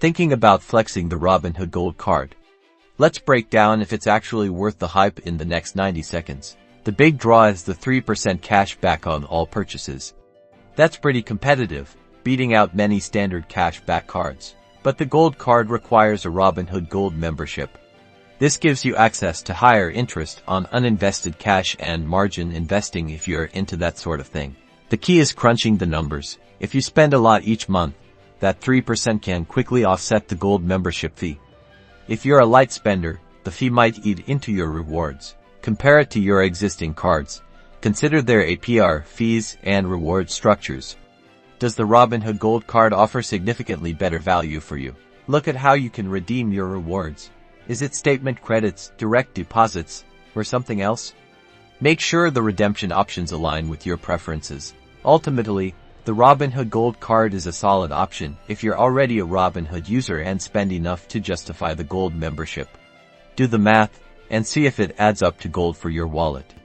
Thinking about flexing the Robinhood Gold Card? Let's break down if it's actually worth the hype in the next 90 seconds. The big draw is the 3% cash back on all purchases. That's pretty competitive, beating out many standard cash back cards. But the Gold Card requires a Robinhood Gold membership. This gives you access to higher interest on uninvested cash and margin investing if you're into that sort of thing. The key is crunching the numbers. If you spend a lot each month, that 3% can quickly offset the gold membership fee. If you're a light spender, the fee might eat into your rewards. Compare it to your existing cards. Consider their APR, fees, and reward structures. Does the Robinhood Gold Card offer significantly better value for you? Look at how you can redeem your rewards. Is it statement credits, direct deposits, or something else? Make sure the redemption options align with your preferences. Ultimately, the Robinhood Gold Card is a solid option if you're already a Robinhood user and spend enough to justify the gold membership. Do the math and see if it adds up to gold for your wallet.